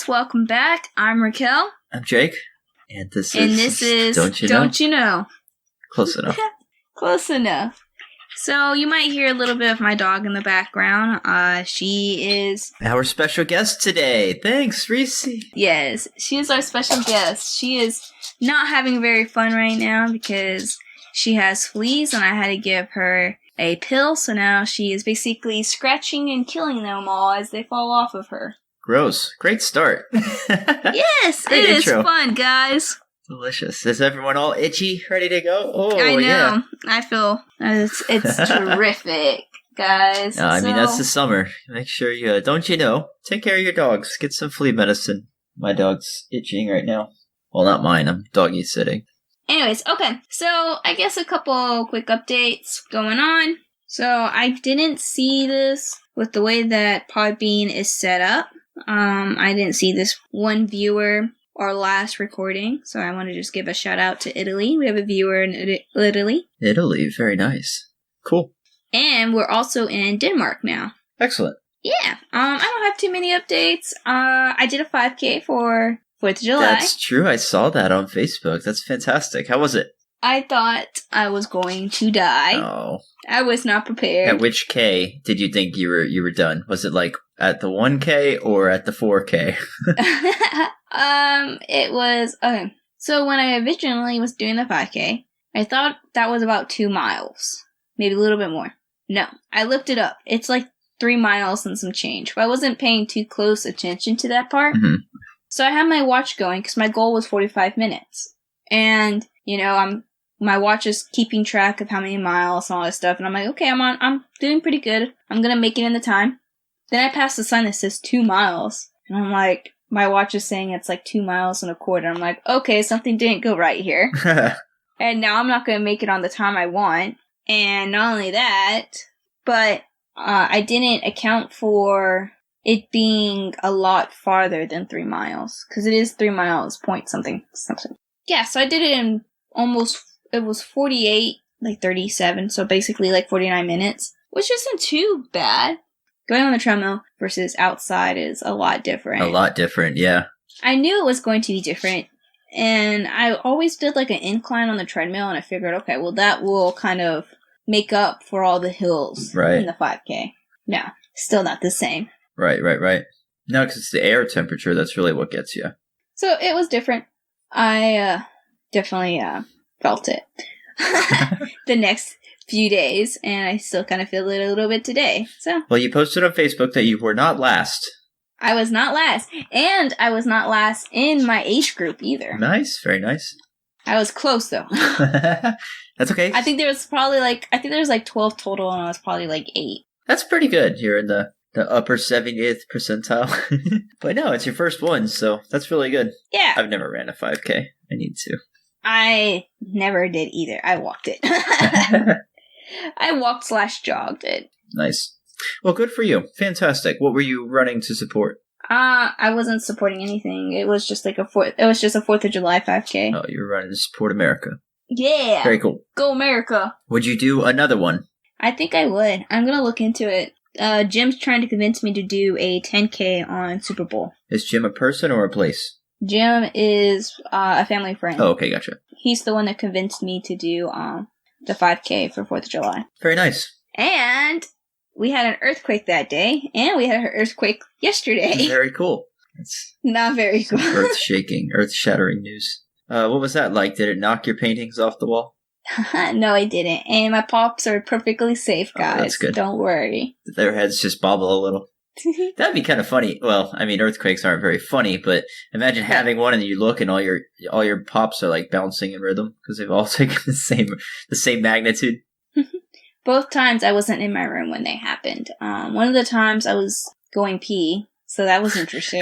welcome back. I'm Raquel. I'm Jake. And this is Don't You Know? Close enough. Close enough. So you might hear a little bit of my dog in the background. She is our special guest today. Thanks, Reese. Yes, she is our special guest. She is not having very fun right now because she has fleas and I had to give her a pill. So now she is basically scratching and killing them all as they fall off of her. Gross. Great start. Yes, it is fun, guys. Delicious. Is everyone all itchy, ready to go? Oh, I know. Yeah. I feel it's terrific, guys. I mean, that's the summer. Make sure you, don't you know, take care of your dogs. Get some flea medicine. My dog's itching right now. Well, not mine. I'm doggy sitting. Anyways, okay. So I guess a couple quick updates going on. So I didn't see this with the way that Podbean is set up. I didn't see this one viewer our last recording, so I want to just give a shout out to Italy. We have a viewer in Italy. Italy, very nice. Cool. And we're also in Denmark now. Excellent. Yeah. I don't have too many updates. I did a 5K for 4th of July. That's true. I saw that on Facebook. That's fantastic. How was it? I thought I was going to die. Oh. I was not prepared. At which K did you think you were done? Was it like at the 1K or at the 4K? It was okay. So when I originally was doing the 5K, I thought that was about 2 miles, maybe a little bit more. No, I looked it up. It's like 3 miles and some change. But I wasn't paying too close attention to that part. Mm-hmm. So I had my watch going because my goal was 45 minutes, and my watch is keeping track of how many miles and all that stuff. And I'm like, okay, I'm doing pretty good. I'm gonna make it in the time. Then I pass the sign that says 2 miles, and I'm like, my watch is saying it's like 2 miles and a quarter. I'm like, okay, something didn't go right here. And now I'm not going to make it on the time I want. And not only that, but I didn't account for it being a lot farther than 3 miles. Because it is 3 miles, point something. Yeah, so I did it in it was 48, like 37, so basically like 49 minutes. Which isn't too bad. Going on the treadmill versus outside is a lot different. A lot different, yeah. I knew it was going to be different, and I always did like an incline on the treadmill, and I figured, okay, well that will kind of make up for all the hills in the 5K. No, still not the same. Right. No, because it's the air temperature that's really what gets you. So it was different. I definitely felt it the next few days, and I still kind of feel it a little bit today. So, well, you posted on Facebook that you were not last. I was not last, and I was not last in my age group either. Nice, very nice. I was close though. That's okay. I think there was 12 total, and I was probably like 8. That's pretty good. You're in the upper 70th percentile. But no, it's your first one, so that's really good. Yeah. I've never ran a 5K. I need to. I never did either. I walked it. I walked/jogged it. Nice. Well, good for you. Fantastic. What were you running to support? I wasn't supporting anything. It was just like a 4th of July 5K. Oh, you were running to support America. Yeah. Very cool. Go America. Would you do another one? I think I would. I'm going to look into it. Jim's trying to convince me to do a 10K on Super Bowl. Is Jim a person or a place? Jim is a family friend. Oh, okay, gotcha. He's the one that convinced me to do the 5K for 4th of July. Very nice. And we had an earthquake that day, and we had an earthquake yesterday. Very cool. That's not very cool. Earth-shattering news. What was that like? Did it knock your paintings off the wall? No, it didn't. And my pops are perfectly safe, guys. Oh, that's good. Don't worry. Their heads just bobble a little. That'd be kind of funny. Well, I mean, earthquakes aren't very funny, but imagine having one and you look and all your pops are like bouncing in rhythm because they've all taken the same magnitude. Both times I wasn't in my room when they happened. One of the times I was going pee, so that was interesting.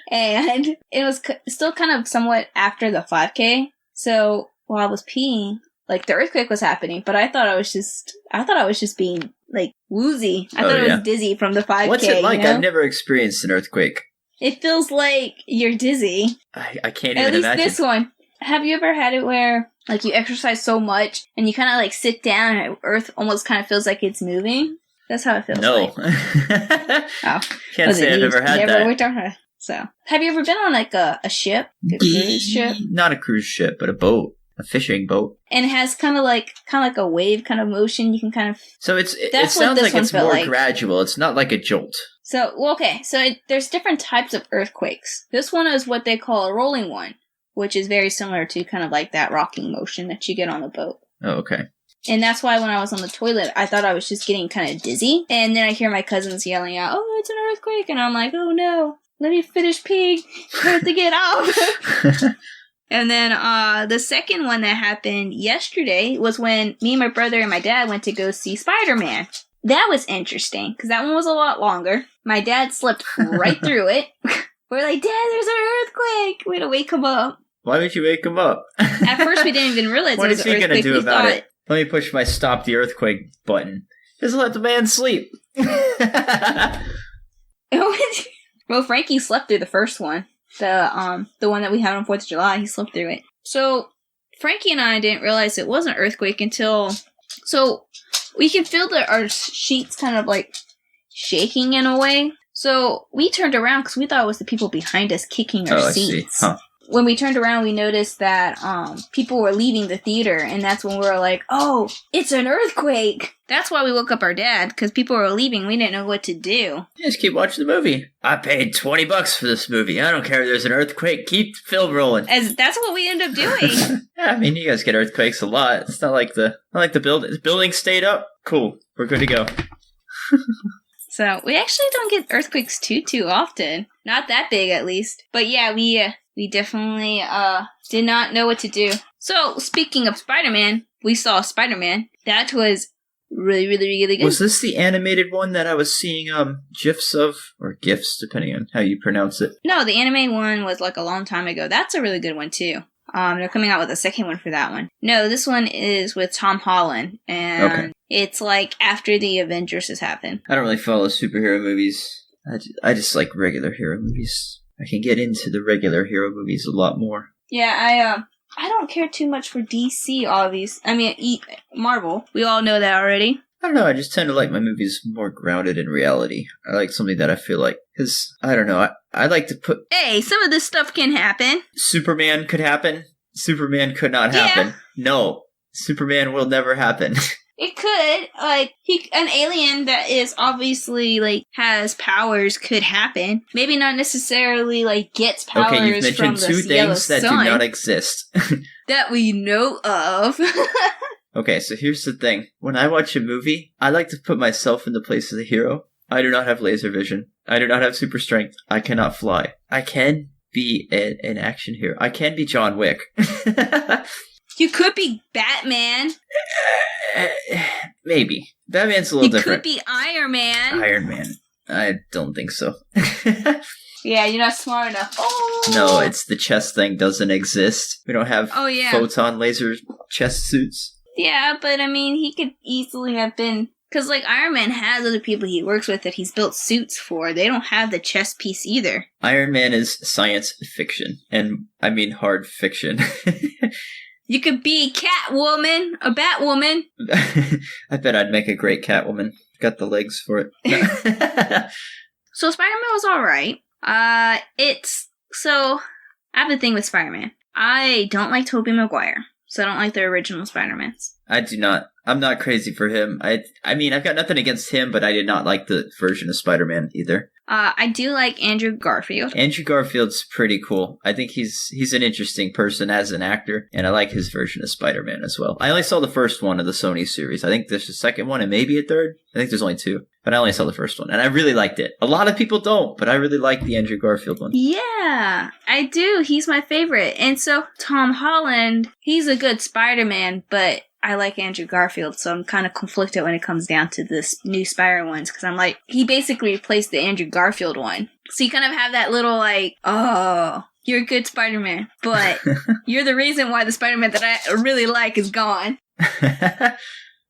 And it was still kind of somewhat after the 5K. So while I was peeing, like the earthquake was happening, but I thought I was just being like woozy. I thought I was dizzy from the 5K. What's it like? You know? I've never experienced an earthquake. It feels like you're dizzy. I can't even imagine. At least this one. Have you ever had it where like you exercise so much and you kind of like sit down and Earth almost kind of feels like it's moving? That's how it feels like. No. Can't say I've ever had that. So, have you ever been on like a ship, a cruise ship? Not a cruise ship, but a boat, a fishing boat. And it has kind of like a wave kind of motion. You can kind of. So it sounds like it's more gradual. It's not like a jolt. So, well, okay. So there's different types of earthquakes. This one is what they call a rolling one, which is very similar to kind of like that rocking motion that you get on the boat. Oh, okay. And that's why when I was on the toilet, I thought I was just getting kind of dizzy. And then I hear my cousins yelling out, "Oh, it's an earthquake." And I'm like, "Oh no, let me finish peeing. I have to get out." And then the second one that happened yesterday was when me and my brother and my dad went to go see Spider-Man. That was interesting, because that one was a lot longer. My dad slept right through it. We're like, "Dad, there's an earthquake." We had to wake him up. Why would you wake him up? At first, we didn't even realize what it was is an he earthquake. What is he going to do about it? Let me push my stop the earthquake button. Just let the man sleep. Well, Frankie slept through the first one. The one that we had on 4th of July, he slept through it. So, Frankie and I didn't realize it was an earthquake until... So, we can feel our sheets kind of like shaking in a way. So, we turned around because we thought it was the people behind us kicking our seats. I see. Huh. When we turned around, we noticed that people were leaving the theater, and that's when we were like, "Oh, it's an earthquake!" That's why we woke up our dad, because people were leaving. We didn't know what to do. Just keep watching the movie. I paid $20 for this movie. I don't care if there's an earthquake. Keep the film rolling. That's what we ended up doing. Yeah, I mean, you guys get earthquakes a lot. It's not like the building stayed up. Cool, we're good to go. So we actually don't get earthquakes too often. Not that big, at least. But yeah, we definitely did not know what to do. So, speaking of Spider-Man, we saw Spider-Man. That was really, really, really good. Was this the animated one that I was seeing GIFs of? Or GIFs, depending on how you pronounce it. No, the anime one was like a long time ago. That's a really good one, too. They're coming out with a second one for that one. No, this one is with Tom Holland. And It's like after the Avengers has happened. I don't really follow superhero movies. I just like regular hero movies. I can get into the regular hero movies a lot more. Yeah, I don't care too much for DC, obviously. I mean, Marvel. We all know that already. I don't know, I just tend to like my movies more grounded in reality. I like something that I feel like, because, I don't know, I like to put... Hey, some of this stuff can happen. Superman could happen. Superman could not happen. Yeah. No, Superman will never happen. It could, like, an alien that is obviously, like, has powers could happen. Maybe not necessarily, like, gets powers from the yellow sun. Okay, you've mentioned two things that do not exist. That we know of. Okay, so here's the thing. When I watch a movie, I like to put myself in the place of the hero. I do not have laser vision. I do not have super strength. I cannot fly. I can be an action hero. I can be John Wick. You could be Batman. Maybe. Batman's a little different. You could be Iron Man. Iron Man. I don't think so. Yeah, you're not smart enough. Oh! No, it's the chest thing doesn't exist. We don't have photon laser chest suits. Yeah, but I mean, he could easily have been... Because, like, Iron Man has other people he works with that he's built suits for. They don't have the chest piece either. Iron Man is science fiction. And I mean hard fiction. You could be Catwoman, a Batwoman. I bet I'd make a great Catwoman. Got the legs for it. So Spider-Man was alright. So, I have a thing with Spider-Man. I don't like Tobey Maguire. So I don't like the original Spider-Mans. I do not. I'm not crazy for him. I mean, I've got nothing against him, but I did not like the version of Spider-Man either. I do like Andrew Garfield. Andrew Garfield's pretty cool. I think he's an interesting person as an actor, and I like his version of Spider-Man as well. I only saw the first one of the Sony series. I think there's a second one and maybe a third. I think there's only two, but I only saw the first one, and I really liked it. A lot of people don't, but I really like the Andrew Garfield one. Yeah, I do. He's my favorite. And so Tom Holland, he's a good Spider-Man, but I like Andrew Garfield, so I'm kind of conflicted when it comes down to this new Spider ones, because I'm like, he basically replaced the Andrew Garfield one. So you kind of have that little like, oh, you're a good Spider-Man, but you're the reason why the Spider-Man that I really like is gone.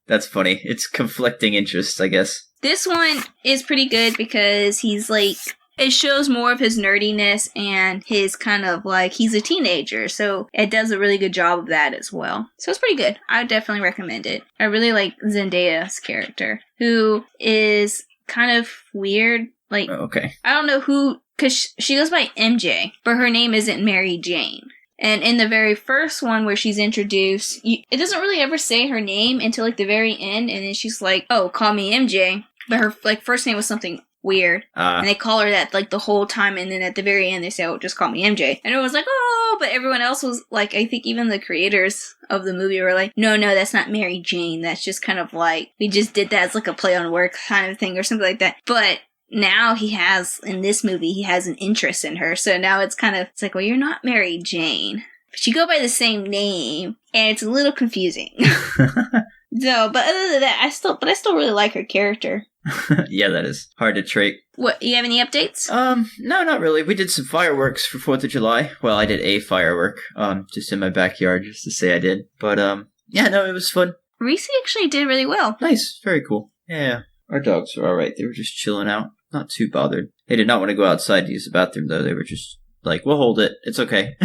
That's funny. It's conflicting interests, I guess. This one is pretty good because he's like, it shows more of his nerdiness and his kind of like, he's a teenager, so it does a really good job of that as well. So it's pretty good. I would definitely recommend it. I really like Zendaya's character, who is kind of weird, Like, Oh, okay. I don't know who, because she goes by MJ, but her name isn't Mary Jane. And in the very first one where she's introduced, it doesn't really ever say her name until like the very end, and then she's like, "Oh, call me MJ." But her like first name was something weird, and they call her that like the whole time, and then at the very end they say, "Oh, just call me MJ." And it was like, "Oh," but everyone else was like, I think even the creators of the movie were like, "No, that's not Mary Jane. That's just kind of like we just did that as like a play on word kind of thing or something like that." But now in this movie, he has an interest in her. So now it's like, well, you're not Mary Jane. But you go by the same name, and it's a little confusing. So, but other than that, I still really like her character. Yeah, that is hard to trait. What, you have any updates? No, not really. We did some fireworks for 4th of July. Well, I did a firework, just in my backyard, just to say I did. But, yeah, no, it was fun. Reese actually did really well. Nice. Very cool. Yeah. Our dogs were alright. They were just chilling out. Not too bothered. They did not want to go outside to use the bathroom, though. They were just like, we'll hold it. It's okay.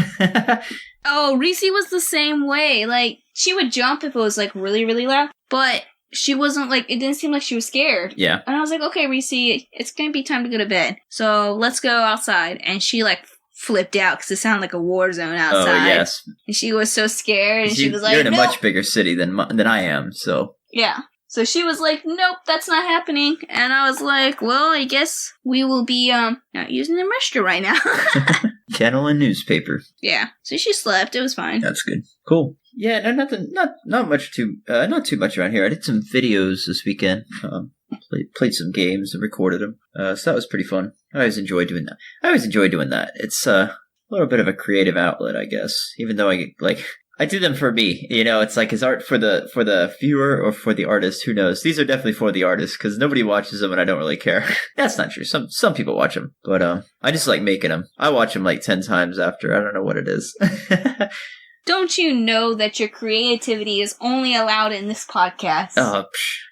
Oh, Reese was the same way. Like, she would jump if it was, like, really, really loud. But she wasn't, like, it didn't seem like she was scared. Yeah. And I was like, okay, Reese, it's going to be time to go to bed. So let's go outside. And she, like, flipped out because it sounded like a war zone outside. Oh, yes. And she was so scared. And she was like, you're in a nope. much bigger city than I am, so. Yeah. So she was like, nope, that's not happening. And I was like, well, I guess we will be not using the restroom right now. Kennel and newspaper. Yeah. So she slept. It was fine. That's good. Cool. Yeah, no, nothing, not too much around here. I did some videos this weekend. Played some games and recorded them. So that was pretty fun. I always enjoy doing that. It's a little bit of a creative outlet, I guess. Even though I do them for me, it's like, is art for the viewer or for the artist? Who knows? These are definitely for the artist because nobody watches them and I don't really care. That's not true. Some people watch them, but I just like making them. I watch them like 10 times after. I don't know what it is. Don't you know that your creativity is only allowed in this podcast? Oh,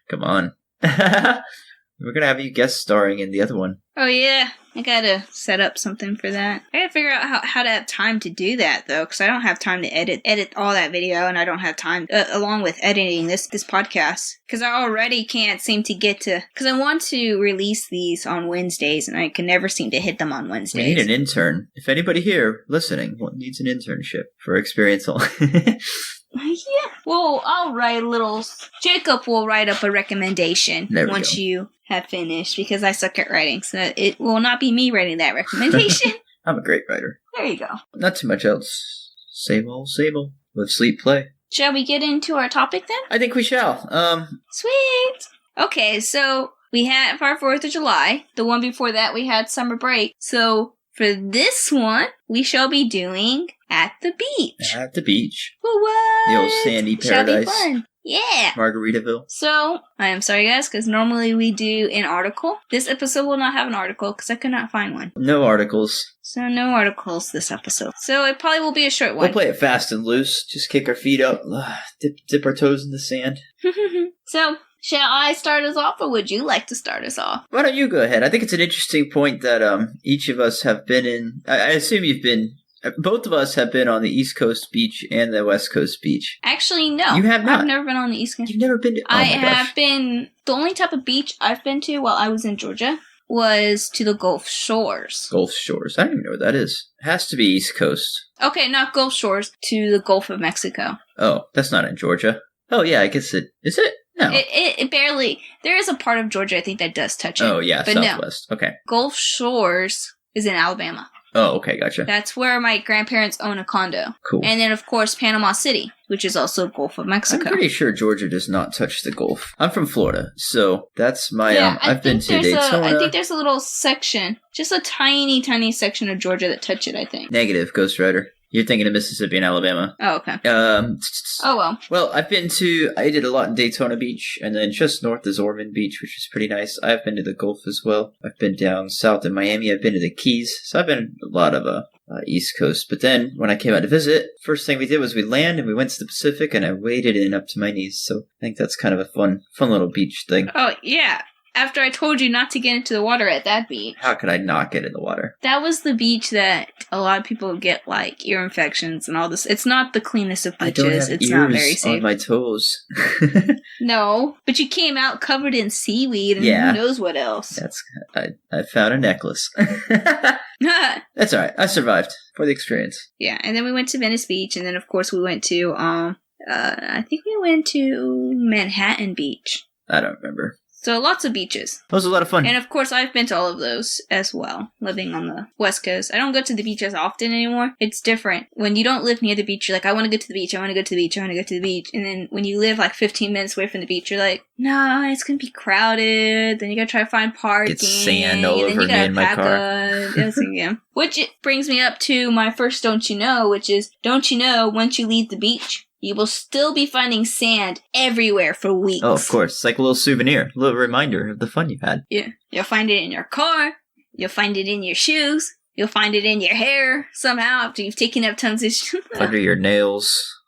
come on. We're going to have you guest starring in the other one. Oh, yeah. I gotta set up something for that. I gotta figure out how to have time to do that, though, because I don't have time to edit all that video, and I don't have time, along with editing this podcast, because I already can't seem to get to, because I want to release these on Wednesdays, and I can never seem to hit them on Wednesdays. We need an intern. If anybody here listening needs an internship for Experiential. Yeah. Well, Jacob will write up a recommendation once you have finished, because I suck at writing, so it will not be me writing that recommendation. I'm a great writer. There you go. Not too much else. Same old. Live, sleep, play. Shall we get into our topic then? I think we shall. Sweet! Okay, so we had our 4th of July. The one before that we had summer break. So for this one, we shall be doing At the Beach. At the beach. What? The old sandy paradise. Shall be fun. Yeah. Margaritaville. So, I am sorry guys, because normally we do an article. This episode will not have an article, because I could not find one. No articles. So, no articles this episode. So, it probably will be a short one. We'll play it fast and loose. Just kick our feet up. Dip our toes in the sand. So, shall I start us off, or would you like to start us off? Why don't you go ahead? I think it's an interesting point that each of us have been in. I assume you've been. Both of us have been on the East Coast beach and the West Coast beach. Actually, no. You have not? I've never been on the East Coast. You've never been to... I have been... The only type of beach I've been to while I was in Georgia was to the Gulf Shores. Gulf Shores. I don't even know what that is. It has to be East Coast. Okay, not Gulf Shores, to the Gulf of Mexico. Oh, that's not in Georgia. Oh, yeah, I guess it... Is it? No. It barely... There is a part of Georgia, I think, that does touch it. Oh, yeah, but Southwest. No. Okay. Gulf Shores is in Alabama. Oh, okay, gotcha. That's where my grandparents own a condo. Cool. And then, of course, Panama City, which is also Gulf of Mexico. I'm pretty sure Georgia does not touch the Gulf. I'm from Florida, so that's my... I've been to Daytona. I think there's a little section, just a tiny, tiny section of Georgia that touch it, I think. Negative, Ghost Rider. You're thinking of Mississippi and Alabama. Oh, okay. Oh, well. Well, I did a lot in Daytona Beach, and then just north is Ormond Beach, which is pretty nice. I've been to the Gulf as well. I've been down south in Miami. I've been to the Keys. So I've been a lot of East Coast. But then, when I came out to visit, first thing we did was we landed and we went to the Pacific, and I waded in up to my knees. So I think that's kind of a fun little beach thing. Oh, yeah. after I told you not to get into the water at that beach. How could I not get in the water? That was the beach that a lot of people get like ear infections and all this. It's not the cleanest of beaches. I don't have it's ears not very safe. on my toes. No, but you came out covered in seaweed and who knows what else. I found a necklace. That's alright. I survived for the experience. Yeah, and then we went to Venice Beach, and then of course we went to I think we went to Manhattan Beach. I don't remember. So lots of beaches. That was a lot of fun. And of course I've been to all of those as well, living on the West Coast. I don't go to the beach as often anymore. It's different. When you don't live near the beach, you're like, I want to go to the beach, I want to go to the beach, I want to go to the beach. And then when you live like 15 minutes away from the beach, you're like, nah, it's going to be crowded. Then you got to try to find parking. Get sand all over me in my car. Which it brings me up to my first don't you know, which is, don't you know, once you leave the beach, you will still be finding sand everywhere for weeks. Oh, of course. It's like a little souvenir, a little reminder of the fun you've had. Yeah. You'll find it in your car. You'll find it in your shoes. You'll find it in your hair somehow after you've taken up tons of under your nails.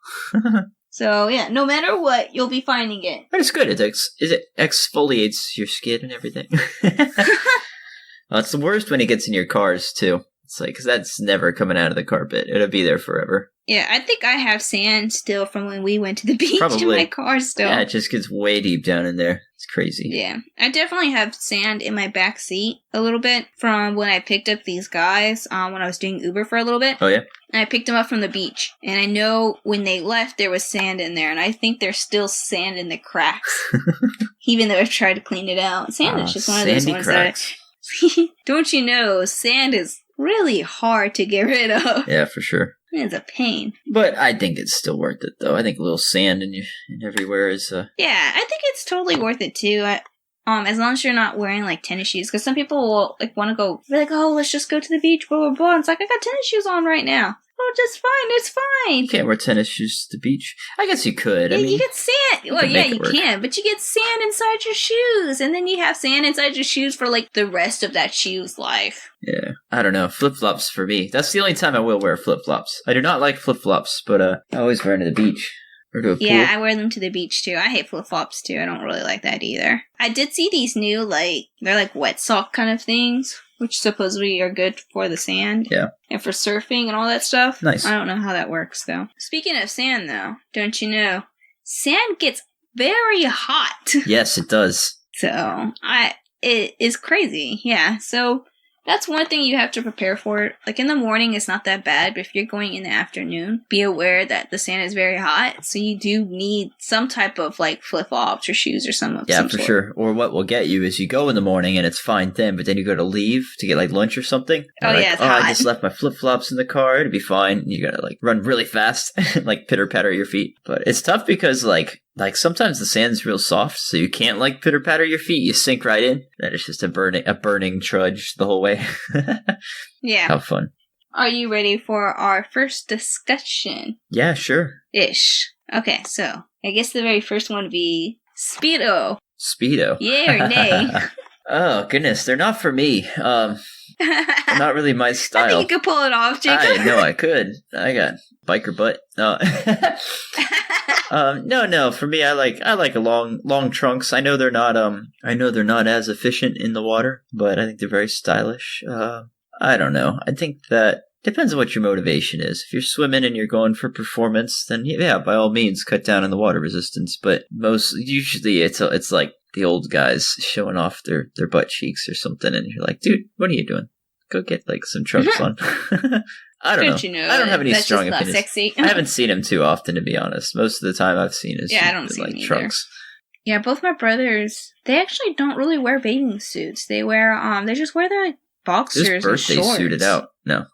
So, yeah, no matter what, you'll be finding it. But it's good. It exfoliates your skin and everything. Well, it's the worst when it gets in your cars, too. It's like, because that's never coming out of the carpet. It'll be there forever. Yeah, I think I have sand still from when we went to the beach in my car still. Yeah, it just gets way deep down in there. It's crazy. Yeah. I definitely have sand in my back seat a little bit from when I picked up these guys when I was doing Uber for a little bit. Oh, yeah? And I picked them up from the beach. And I know when they left, there was sand in there. And I think there's still sand in the cracks. Even though I've tried to clean it out. Sand is just one of those ones cracks. That... Don't you know, sand is really hard to get rid of. Yeah, for sure. It's a pain. But I think it's still worth it, though. I think a little sand in everywhere is... Yeah, I think it's totally worth it, too. As long as you're not wearing, like, tennis shoes. Because some people will, like, want to go... They're like, oh, let's just go to the beach, blah, blah, blah. It's like, I got tennis shoes on right now. Oh, just fine. It's fine. You can't wear tennis shoes to the beach. I guess you could. I mean, you get sand. Well, yeah, you can. But you get sand inside your shoes. And then you have sand inside your shoes for, like, the rest of that shoe's life. Yeah. I don't know. Flip-flops for me. That's the only time I will wear flip-flops. I do not like flip-flops, but I always wear them to the beach. Or to a pool. Yeah, I wear them to the beach, too. I hate flip-flops, too. I don't really like that either. I did see these new, like, they're like wet sock kind of things, which supposedly are good for the sand. Yeah. And for surfing and all that stuff. Nice. I don't know how that works, though. Speaking of sand, though, don't you know, sand gets very hot. Yes, it does. So, it is crazy. Yeah, so... That's one thing you have to prepare for. Like, in the morning, it's not that bad, but if you're going in the afternoon, be aware that the sand is very hot, so you do need some type of, like, flip-flops or shoes or something. Yeah, for sure. Or what will get you is you go in the morning and it's fine then, but then you go to leave to get, like, lunch or something. Oh, like, yeah, it's hot. I just left my flip-flops in the car. It'll be fine. You gotta, like, run really fast and, like, pitter-patter your feet. But it's tough because, like sometimes the sand's real soft, so you can't like pitter patter your feet. You sink right in. That is just a burning trudge the whole way. Yeah. How fun. Are you ready for our first discussion? Yeah, sure. Ish. Okay, so I guess the very first one would be Speedo. Speedo. Yay or nay? Oh goodness, they're not for me. Not really my style. I think you could pull it off, Jacob. I know I could. I got biker butt. No. For me, I like long trunks. I know they're not as efficient in the water, but I think they're very stylish. I don't know. I think that depends on what your motivation is. If you're swimming and you're going for performance, then yeah, by all means, cut down on the water resistance. But usually it's like the old guys showing off their butt cheeks or something, and you're like, dude, what are you doing? Go get like some trunks on. I don't know. I don't have any strong opinions. Sexy. I haven't seen them too often, to be honest. Most of the time I've seen is I don't see like trunks. Yeah, both my brothers, they actually don't really wear bathing suits. They wear they just wear their like boxers and shorts. Birthday suited out. No.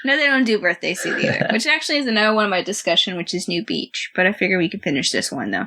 No, they don't do birthday suit either. Which actually is another one of my discussion, which is New Beach. But I figure we can finish this one though.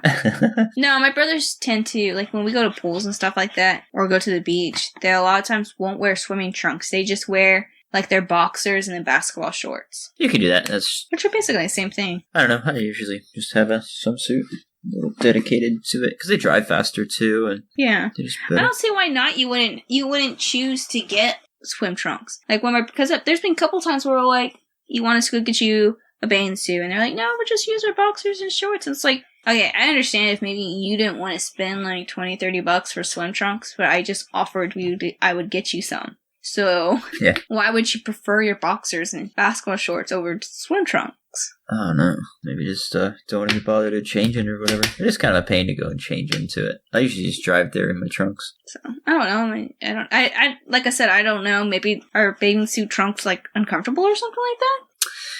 No, my brothers tend to, like when we go to pools and stuff like that, or go to the beach, they a lot of times won't wear swimming trunks. They just wear like their boxers and then basketball shorts. You can do that. Which are basically the same thing. I don't know. I usually just have a swimsuit. A little dedicated to it because they dry faster too, and yeah, I don't see why not. You wouldn't choose to get swim trunks. Like because there's been a couple times where we're like, you want us to go get you a bathing suit, and they're like, no, we'll just use our boxers and shorts. And it's like, Okay, I understand if maybe you didn't want to spend like $20-$30 for swim trunks, but I just offered I would get you some. So, Yeah. Why would you prefer your boxers and basketball shorts over swim trunks? I don't know. Maybe just don't want to bother to change it or whatever. It is kind of a pain to go and change into it. I usually just drive there in my trunks. So, I don't know. I like I said, I don't know. Maybe are bathing suit trunks like uncomfortable or something like that?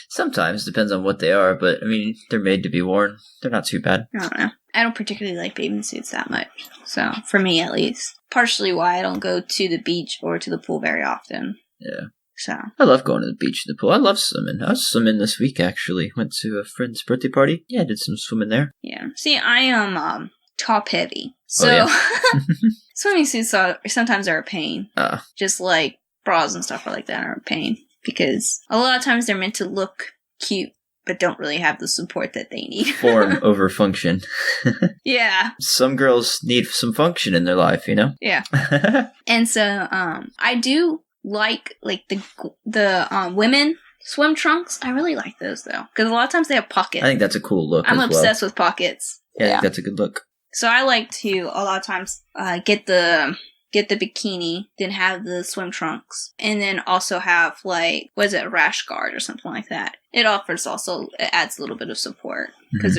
Sometimes, depends on what they are, but I mean, they're made to be worn. They're not too bad. I don't know. I don't particularly like bathing suits that much. So, for me at least. Partially why I don't go to the beach or to the pool very often. Yeah. So. I love going to the beach and the pool. I love swimming. I was swimming this week, actually. Went to a friend's birthday party. Yeah, I did some swimming there. Yeah. See, I am top heavy. So, swimming suits sometimes are a pain. Just like bras and stuff like that are a pain. Because a lot of times they're meant to look cute, but don't really have the support that they need. Form over function. Yeah. Some girls need some function in their life, you know? Yeah. And so, I do like the women swim trunks. I really like those though, because a lot of times they have pockets. I think that's a cool look. I'm obsessed with pockets. Yeah, I think that's a good look. So I like to a lot of times get the bikini, then have the swim trunks, and then also have like a rash guard or something like that. It adds a little bit of support because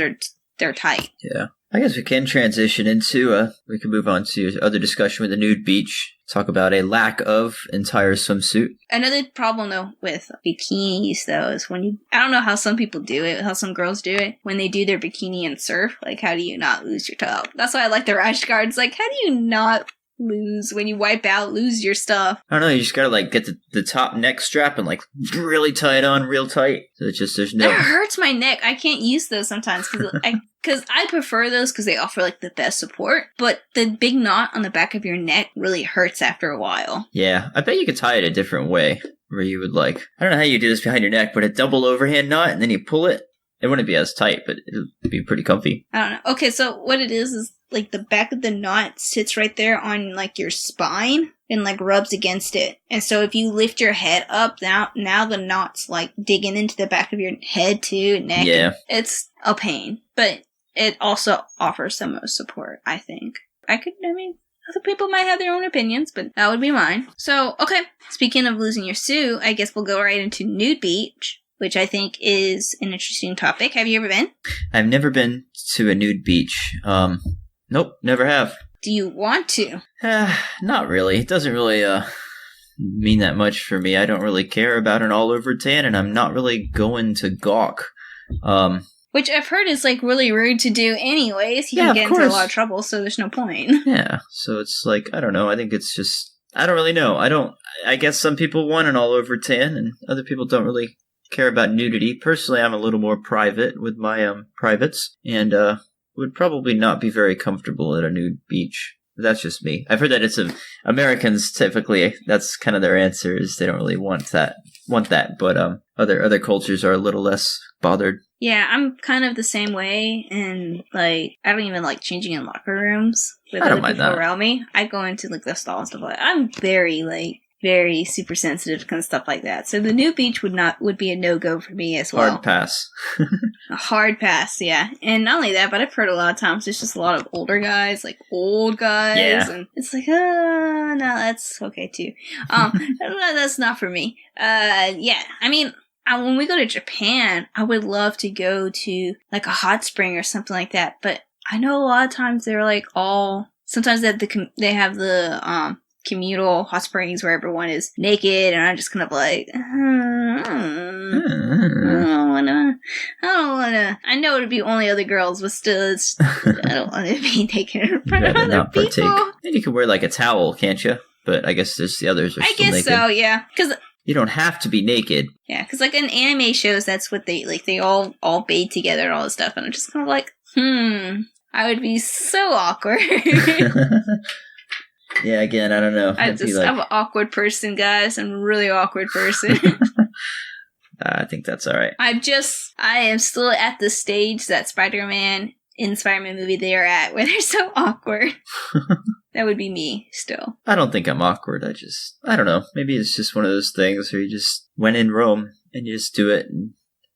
they're tight. Yeah. I guess we can transition into, we can move on to other discussion with the nude beach. Talk about a lack of entire swimsuit. Another problem, though, with bikinis, though, is I don't know how some people do it, how some girls do it, when they do their bikini and surf, like, how do you not lose your top? That's why I like the rash guards. Like, how do you not when you wipe out, lose your stuff? I don't know, you just gotta, like, get the top neck strap and, like, really tie it on real tight. So it's just, there's no... It hurts my neck. I can't use those sometimes, because I prefer those because they offer, like, the best support, but the big knot on the back of your neck really hurts after a while. Yeah, I bet you could tie it a different way, where you would, like, I don't know how you do this behind your neck, but a double overhand knot, and then you pull it. It wouldn't be as tight, but it would be pretty comfy. I don't know. Okay, so what it is like the back of the knot sits right there on like your spine and like rubs against it. And so if you lift your head up, now the knot's like digging into the back of your head too, neck. Yeah. It's a pain, but it also offers the most support, I think. Other people might have their own opinions, but that would be mine. So, okay, speaking of losing your suit, I guess we'll go right into nude beach, which I think is an interesting topic. Have you ever been? I've never been to a nude beach. Nope, never have. Do you want to? Not really. It doesn't really mean that much for me. I don't really care about an all-over tan, and I'm not really going to gawk. Which I've heard is like really rude to do anyways. You can get into a lot of trouble, so there's no point. Yeah, so it's like, I don't know. I think it's just, I don't really know. I guess some people want an all-over tan, and other people don't really care about nudity. Personally, I'm a little more private with my privates, and would probably not be very comfortable at a nude beach. That's just me. I've heard that Americans typically, that's kind of their answer, is they don't really want that, but other cultures are a little less bothered. Yeah, I'm kind of the same way, and like I don't even like changing in locker rooms with other people around me. I go into like the stall and stuff like that. I'm very super sensitive kind of stuff like that. So the nude beach would be a no-go for me as well. Hard pass. A hard pass, yeah. And not only that, but I've heard a lot of times there's just a lot of older guys, like old guys, yeah. And it's like, no, that's okay too. That's not for me. Yeah, I mean, when we go to Japan, I would love to go to like a hot spring or something like that. But I know a lot of times they're like sometimes they have the communal hot springs where everyone is naked, and I'm just kind of like, I don't wanna. I know it'd be only other girls, but still, I don't want to be naked in front of other people. And you can wear like a towel, can't you? But I guess there's the others are still naked. I guess so, yeah. Because you don't have to be naked. Yeah, because like in anime shows, that's what they all bathe together and all this stuff, and I'm just kind of like, I would be so awkward. Yeah, again, I don't know. I'm an awkward person, guys. I'm a really awkward person. I think that's all right. I am still at the stage that Spider-Man movie they are at, where they're so awkward. That would be me, still. I don't think I'm awkward. I don't know. Maybe it's just one of those things where you just went in Rome and you just do it, and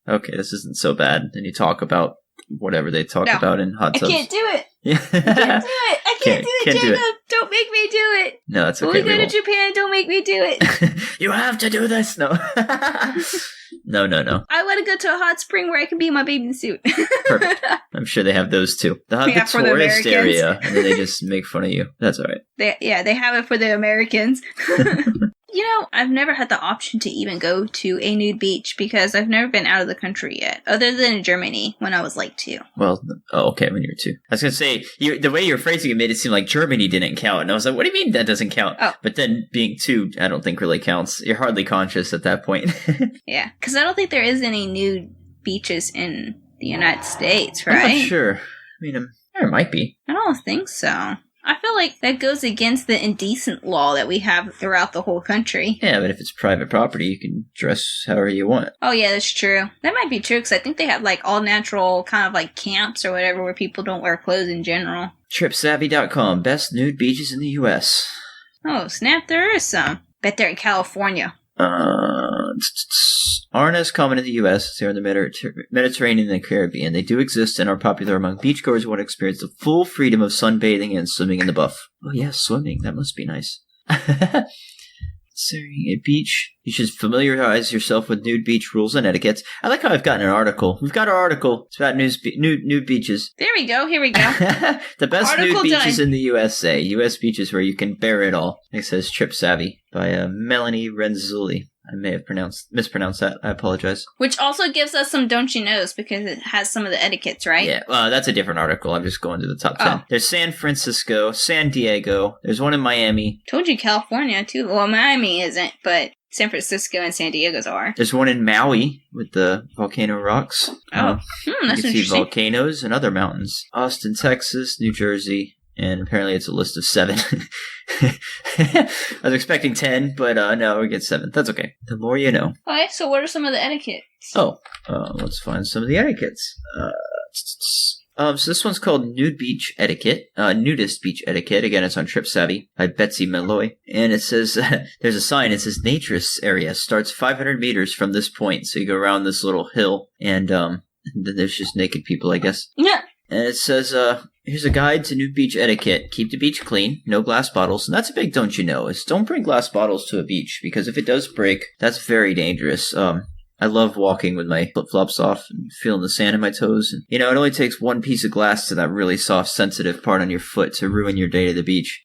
okay, this isn't so bad. And you talk about whatever they talk No. about in hot I tubs. can't do it. Yeah. I can't do it. I can't do it, Can't do Jacob. Don't make me do it. No, that's When okay. we go to Japan, don't make me do it. You have to do this. No. No. I want to go to a hot spring where I can be in my bathing suit. Perfect. I'm sure they have those too. They'll have Yeah, the for the tourist Americans. area, and then they just make fun of you. That's all right. They have it for the Americans. You know, I've never had the option to even go to a nude beach because I've never been out of the country yet, other than Germany when I was like 2. Well, okay, when you were 2. I was going to say, the way you were phrasing it made it seem like Germany didn't count. And I was like, what do you mean that doesn't count? Oh. But then being 2, I don't think really counts. You're hardly conscious at that point. Yeah, because I don't think there is any nude beaches in the United States, I'm right? not sure. I mean, there might be. I don't think so. I feel like that goes against the indecent law that we have throughout the whole country. Yeah, but if it's private property, you can dress however you want. Oh, yeah, that's true. That might be true, because I think they have, like, all-natural kind of, like, camps or whatever where people don't wear clothes in general. TripSavvy.com, best nude beaches in the U.S. Oh, snap, there is some. Bet they're in California. Aren't as common in the U.S. as they are in the Mediterranean and the Caribbean. They do exist and are popular among beachgoers who want to experience the full freedom of sunbathing and swimming in the buff. Oh, yeah, swimming. That must be nice. Considering a beach, you should familiarize yourself with nude beach rules and etiquettes. I like how I've gotten an article. We've got our article. It's about nude beaches. There we go. Here we go. The best Article nude beaches done. in the USA. U.S. beaches where you can bear it all. It says Trip Savvy by Melanie Renzulli. I may have mispronounced that. I apologize. Which also gives us some don't you knows because it has some of the etiquettes, right? Yeah, that's a different article. I'm just going to the top 10. Oh. There's San Francisco, San Diego. There's one in Miami. Told you California, too. Well, Miami isn't, but San Francisco and San Diego's are. There's one in Maui with the volcano rocks. That's you can see interesting. volcanoes and other mountains. Austin, Texas, New Jersey, and apparently it's a list of 7. I was expecting 10, but no, we get 7. That's okay. The more you know. Okay, so what are some of the etiquettes? Let's find some of the etiquettes. So this one's called Nude Beach Etiquette, Nudist Beach Etiquette. Again, it's on Trip Savvy by Betsy Malloy. And it says, there's a sign, it says naturist area starts 500 meters from this point. So you go around this little hill, and then there's just naked people, I guess. Yeah. And it says, here's a guide to nude beach etiquette. Keep the beach clean, no glass bottles. And that's a big don't you know, is don't bring glass bottles to a beach, because if it does break, that's very dangerous. I love walking with my flip-flops off and feeling the sand in my toes. And, it only takes one piece of glass to that really soft, sensitive part on your foot to ruin your day to the beach.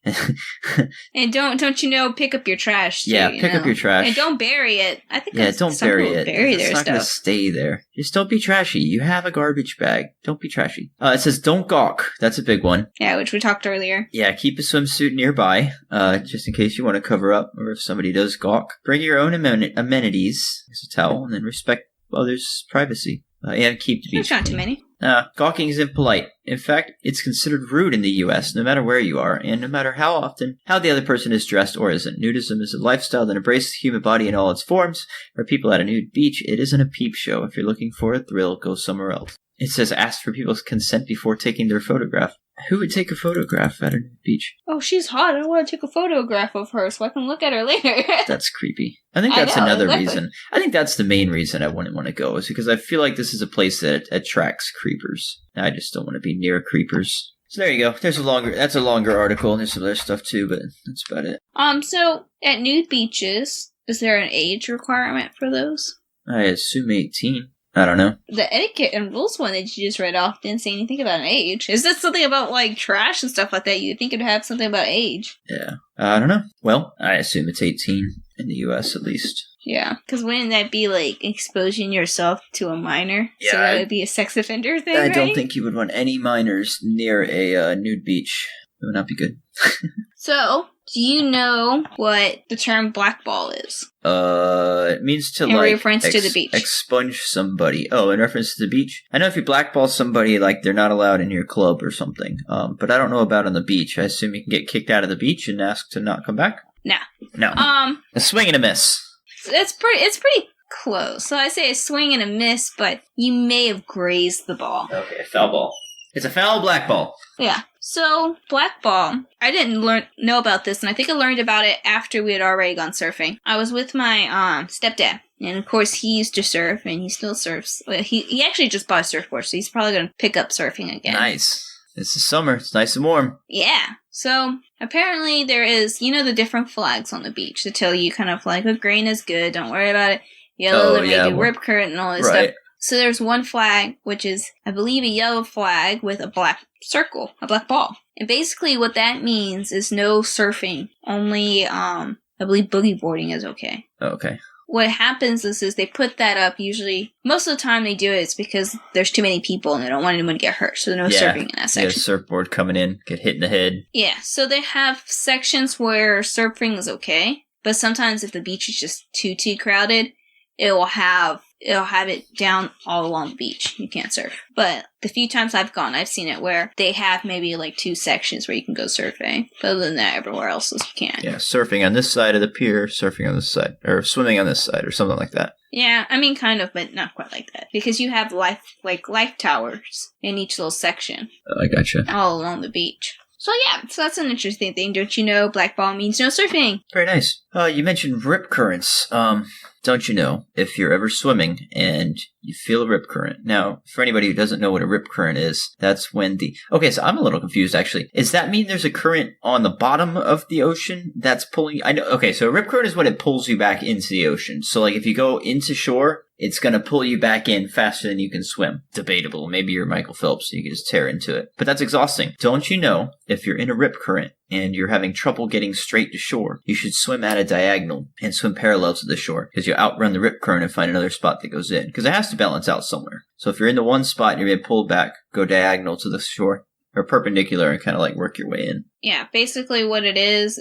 And don't you know, pick up your trash, too, Yeah, pick up your trash. And don't bury it. I think don't some bury people it. bury It's their not going to stuff. stay there. Just don't be trashy. You have a garbage bag. Don't be trashy. It says don't gawk. That's a big one. Yeah, which we talked earlier. Yeah, keep a swimsuit nearby, just in case you want to cover up, or if somebody does gawk. Bring your own amenities, there's a towel, and then respect others' privacy. And keep the beach There's not too clean. many. Gawking is impolite. In fact, it's considered rude in the U.S., no matter where you are, and no matter how the other person is dressed or isn't. Nudism is a lifestyle that embraces the human body in all its forms. For people at a nude beach, it isn't a peep show. If you're looking for a thrill, go somewhere else. It says ask for people's consent before taking their photograph. Who would take a photograph at a nude beach? Oh, she's hot. I want to take a photograph of her so I can look at her later. That's creepy. I think I that's know, another exactly. reason. I think that's the main reason I wouldn't want to go, is because I feel like this is a place that attracts creepers. I just don't want to be near creepers. So there you go. That's a longer article, and there's some other stuff too, but that's about it. So at nude beaches, is there an age requirement for those? I assume 18. I don't know. The etiquette and rules one that you just read off didn't say anything about an age. Is this something about, like, trash and stuff like that? You'd think it'd have something about age. Yeah. I don't know. Well, I assume it's 18 in the U.S. at least. Yeah. Because wouldn't that be, like, exposing yourself to a minor? Yeah, So that would be a sex offender thing, I don't right? think you would want any minors near a nude beach. It would not be good. So, do you know what the term blackball is? It means to, In like, reference to the beach. expunge somebody. Oh, in reference to the beach? I know if you blackball somebody, like, they're not allowed in your club or something. But I don't know about on the beach. I assume you can get kicked out of the beach and asked to not come back? Nah. No. A swing and a miss. It's pretty close. So I say a swing and a miss, but you may have grazed the ball. Okay, foul ball. It's a foul black ball. Yeah. So, black ball. I didn't know about this, and I think I learned about it after we had already gone surfing. I was with my stepdad, and of course he used to surf, and he still surfs. Well, he actually just bought a surfboard, so he's probably going to pick up surfing again. Nice. This is summer. It's nice and warm. Yeah. So, apparently there is, the different flags on the beach that tell you kind of like, green is good, don't worry about it. Yellow, there may be rip current and all this stuff. So there's one flag, which is, I believe, a yellow flag with a black circle, a black ball. And basically what that means is no surfing. Only, I believe boogie boarding is okay. Oh, okay. What happens is they put that up usually, most of the time they do it, it's because there's too many people and they don't want anyone to get hurt, so no surfing in that section. Yeah, surfboard coming in, get hit in the head. Yeah, so they have sections where surfing is okay, but sometimes if the beach is just too crowded, it'll have it down all along the beach. You can't surf. But the few times I've gone, I've seen it where they have maybe like 2 sections where you can go surfing. But other than that, everywhere else you can. Yeah, surfing on this side of the pier, surfing on this side, or swimming on this side, or something like that. Yeah, I mean, kind of, but not quite like that. Because you have life towers in each little section. Oh, I gotcha. All along the beach. So that's an interesting thing. Don't you know black ball means no surfing? Very nice. You mentioned rip currents. Don't you know, if you're ever swimming and you feel a rip current. Now, for anybody who doesn't know what a rip current is, that's when okay, so I'm a little confused actually. Does that mean there's a current on the bottom of the ocean that's pulling? I know. Okay, so a rip current is when it pulls you back into the ocean. So like if you go into shore, it's going to pull you back in faster than you can swim. Debatable. Maybe you're Michael Phelps, so you can just tear into it. But that's exhausting. Don't you know, if you're in a rip current and you're having trouble getting straight to shore, you should swim at a diagonal and swim parallel to the shore, because you outrun the rip current and find another spot that goes in. Because it has to balance out somewhere. So if you're in the one spot and you're being pulled back, go diagonal to the shore, or perpendicular, and kind of like work your way in. Yeah, basically what it is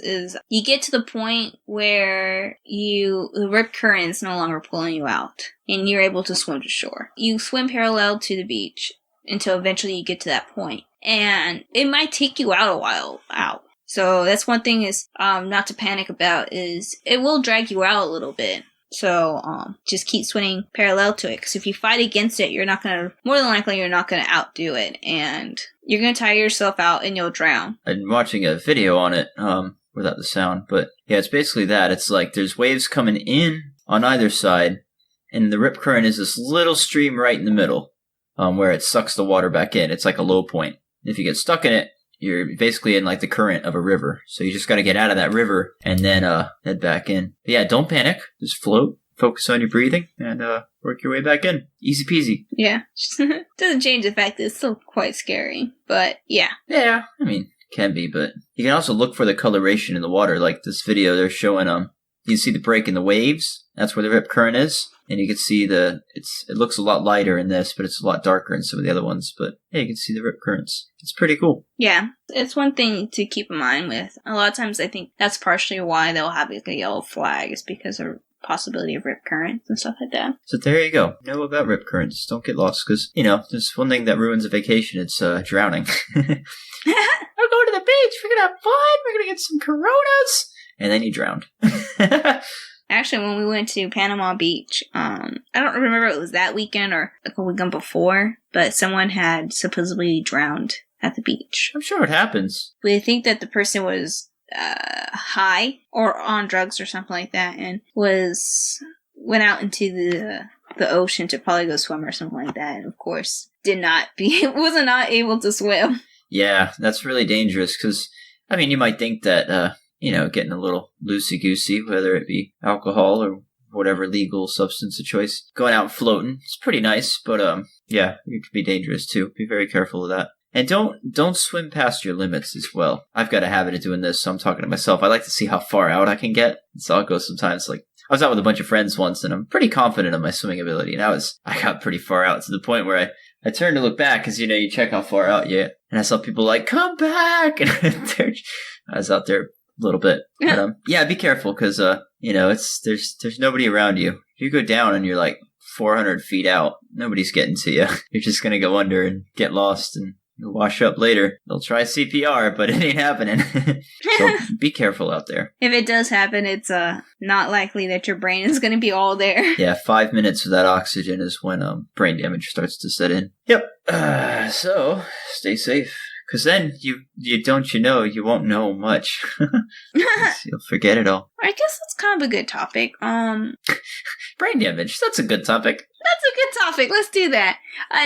you get to the point where the rip current is no longer pulling you out, and you're able to swim to shore. You swim parallel to the beach until eventually you get to that point. And it might take you out a while out. So that's one thing is not to panic about, is it will drag you out a little bit. So just keep swimming parallel to it, because if you fight against it, more than likely you're not going to outdo it, and you're going to tire yourself out and you'll drown. I'm watching a video on it without the sound, but yeah, it's basically that. It's like there's waves coming in on either side, and the rip current is this little stream right in the middle where it sucks the water back in. It's like a low point. If you get stuck in it, you're basically in like the current of a river. So you just got to get out of that river and then head back in. But yeah, don't panic. Just float, focus on your breathing, and work your way back in. Easy peasy. Yeah. Doesn't change the fact that it's still quite scary. But yeah. Yeah, I mean, can be, but you can also look for the coloration in the water. Like this video, they're showing you can see the break in the waves. That's where the rip current is. And you can see it looks a lot lighter in this, but it's a lot darker in some of the other ones. But yeah, you can see the rip currents. It's pretty cool. Yeah, it's one thing to keep in mind with. A lot of times I think that's partially why they'll have like a yellow flag, is because of possibility of rip currents and stuff like that. So there you go. Know about rip currents. Don't get lost, because, there's one thing that ruins a vacation. It's drowning. We're going to the beach. We're going to have fun. We're going to get some Coronas. And then you drowned. Actually, when we went to Panama Beach, I don't remember if it was that weekend or like a weekend before, but someone had supposedly drowned at the beach. I'm sure it happens. We think that the person was high or on drugs or something like that, and went out into the ocean to probably go swim or something like that, and of course was not able to swim. Yeah, that's really dangerous, because you might think that getting a little loosey-goosey, whether it be alcohol or whatever legal substance of choice, going out and floating, it's pretty nice, but yeah, it could be dangerous too. Be very careful of that. And don't swim past your limits as well. I've got a habit of doing this, so I'm talking to myself. I like to see how far out I can get. So I'll go sometimes, like, I was out with a bunch of friends once, and I'm pretty confident of my swimming ability, and I got pretty far out to the point where I turned to look back, because, you check how far out you get, and I saw people like, come back! And I was out there a little bit. But, yeah, be careful, because, there's nobody around you. If you go down and you're like 400 feet out, nobody's getting to you. You're just going to go under and get lost, and you'll wash up later. They'll try CPR, but it ain't happening. So be careful out there. If it does happen, it's not likely that your brain is going to be all there. Yeah, 5 minutes without oxygen is when brain damage starts to set in. Yep. So stay safe, Because then you won't know much. You'll forget it all. I guess that's kind of a good topic. Brain damage. That's a good topic. That's a good topic. Let's do that.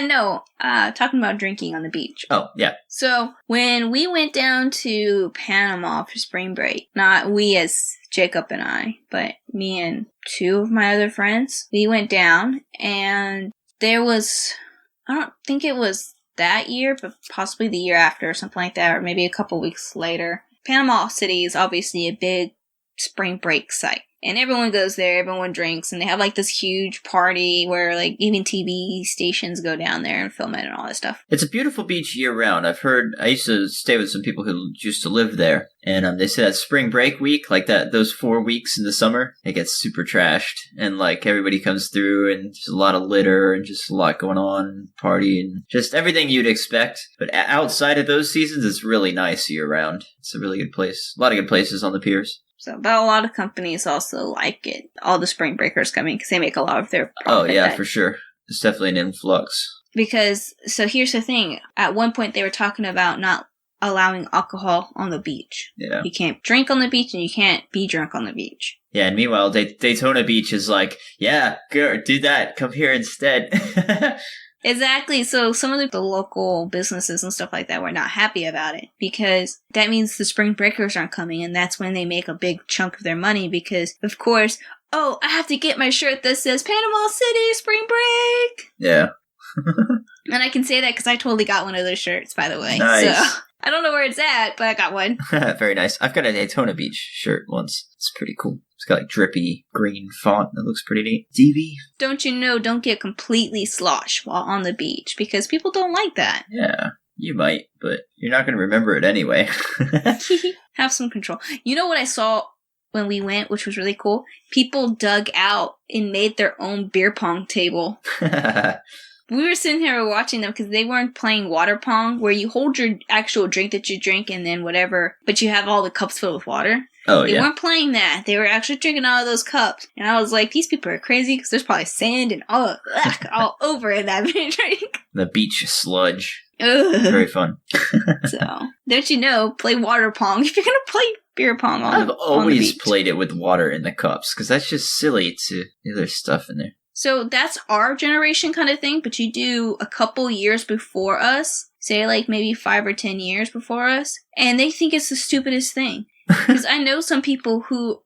No, talking about drinking on the beach. Oh, yeah. So, when we went down to Panama for spring break, not we as Jacob and I, but me and two of my other friends, we went down, and there was, I don't think it was that year, but possibly the year after or something like that, or maybe a couple weeks later. Panama City is obviously a big spring break site. And everyone goes there, everyone drinks, and they have like this huge party where like even TV stations go down there and film it and all that stuff. It's a beautiful beach year round. I used to stay with some people who used to live there, and they say that spring break week, like those 4 weeks in the summer, it gets super trashed, and like everybody comes through, and there's a lot of litter and just a lot going on, party, and just everything you'd expect. But outside of those seasons, it's really nice year round. It's a really good place. A lot of good places on the piers. So, but a lot of companies also like it. All the spring breakers coming because they make a lot of their profit. Oh, yeah, for sure. It's definitely an influx. Because, so here's the thing. At one point, they were talking about not allowing alcohol on the beach. Yeah. You can't drink on the beach and you can't be drunk on the beach. Yeah, and meanwhile, Daytona Beach is like, yeah, go do that. Come here instead. Exactly. So some of the local businesses and stuff like that were not happy about it because that means the spring breakers aren't coming, and that's when they make a big chunk of their money because, of course, oh, I have to get my shirt that says Panama City Spring Break. Yeah. And I can say that because I totally got one of those shirts, by the way. Nice. So I don't know where it's at, but I got one. Very nice. I've got a Daytona Beach shirt once. It's pretty cool. It's got like drippy green font that looks pretty neat. DV. Don't you know, don't get completely slosh while on the beach because people don't like that. Yeah, you might, but you're not going to remember it anyway. Have some control. You know what I saw when we went, which was really cool? People dug out and made their own beer pong table. We were sitting here watching them because they weren't playing water pong where you hold your actual drink that you drink and then whatever, but you have all the cups filled with water. Oh, They yeah. weren't playing that. They were actually drinking out of those cups. And I was like, these people are crazy because there's probably sand and all over in that drink. The beach sludge. Ugh. Very fun. So, don't you know, play water pong if you're going to play beer pong on I've the always beach. played it with water in the cups because that's just silly to there's stuff in there. So that's our generation kind of thing, but you do a couple years before us, say like maybe 5 or 10 years before us, and they think it's the stupidest thing. Because I know some people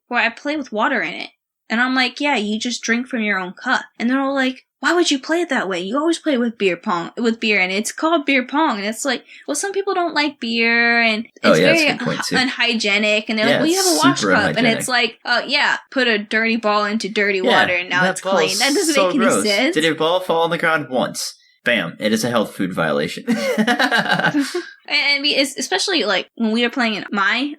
where I play with water in it, and I'm like, yeah, you just drink from your own cup. And they're all like, why would you play it that way? You always play with beer, and it's called beer pong. And it's like, well, some people don't like beer, and it's very that's a good point, too. unhygienic. And they're Yeah, like, well, you have a it's wash super cup, and unhygienic. it's like, yeah, put a dirty ball into dirty Yeah, water, and now that it's ball clean. is That doesn't so make any gross. sense. Did your ball fall on the ground once? Bam! It is a health food violation. And especially like when we were playing in my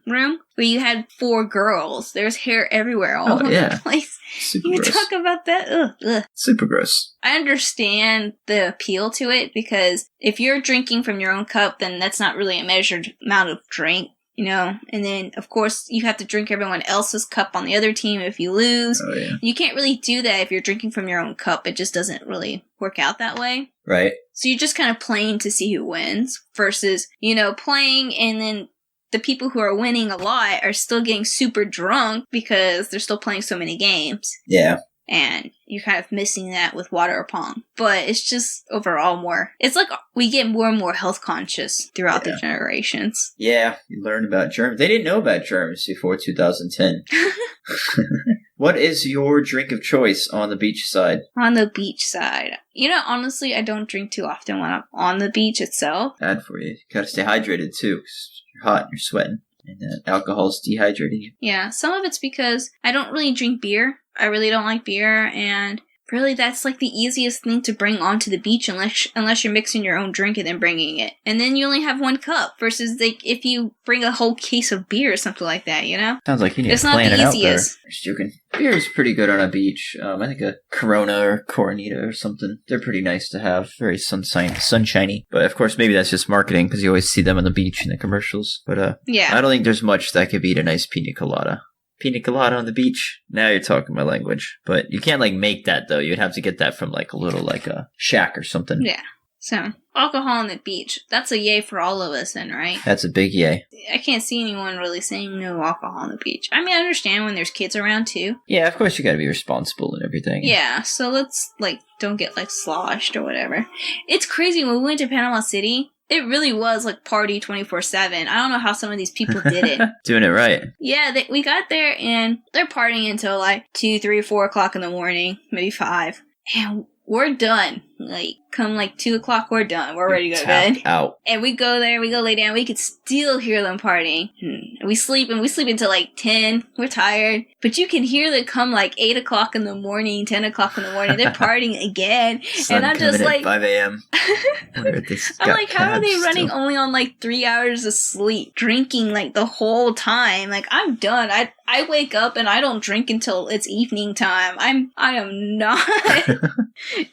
room where you had 4 girls, there's hair everywhere all over the place. Super You gross. talk about that? Ugh. Super gross. I understand the appeal to it because if you're drinking from your own cup, then that's not really a measured amount of drink, you know? And then, of course, you have to drink everyone else's cup on the other team if you lose. Oh, yeah. You can't really do that if you're drinking from your own cup. It just doesn't really work out that way. Right. So you're just kind of playing to see who wins versus, playing and then the people who are winning a lot are still getting super drunk because they're still playing so many games. Yeah. And you're kind of missing that with water or pong. But it's just overall it's like we get more and more health conscious throughout the generations. Yeah. You learn about germs. They didn't know about germs before 2010. What is your drink of choice on the beach side? On the beach side. Honestly, I don't drink too often when I'm on the beach itself. Bad for you. You gotta stay hydrated too, 'cause you're hot and you're sweating. And alcohol's dehydrating you. Yeah, some of it's because I don't really drink beer. I really don't like beer, and really that's like the easiest thing to bring onto the beach unless you're mixing your own drink and then bringing it. And then you only have 1 cup versus like if you bring a whole case of beer or something like that, Sounds like you need It's to not plan the it out there. easiest. Just joking. Beer is pretty good on a beach. I think a Corona or Coronita or something. They're pretty nice to have. Very sunshiny. But of course, maybe that's just marketing because you always see them on the beach in the commercials. But Yeah. I don't think there's much that could beat a nice pina colada. Pina colada on the beach. Now you're talking my language. But you can't make that though. You'd have to get that from a little a shack or something. Yeah. So, alcohol on the beach. That's a yay for all of us then, right? That's a big yay. I can't see anyone really saying no alcohol on the beach. I mean, I understand when there's kids around too. Yeah, of course you gotta be responsible and everything. Yeah, so let's, don't get, sloshed or whatever. It's crazy, when we went to Panama City, it really was, party 24/7. I don't know how some of these people did it. Doing it right. Yeah, we got there, and they're partying until, 2, 3, 4 o'clock in the morning, maybe 5. And we're done. Come 2 o'clock, we're done. We're ready to go to bed. Out. And we go there, we go lay down. We could still hear them partying. And we sleep until 10. We're tired. But you can hear them come 8 o'clock in the morning, 10 o'clock in the morning. They're partying again. Sun and I'm just at 5 a.m. I'm how are they running only on 3 hours of sleep? Drinking the whole time. I'm done. I wake up and I don't drink until it's evening time. I am not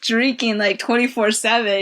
drinking 24/7.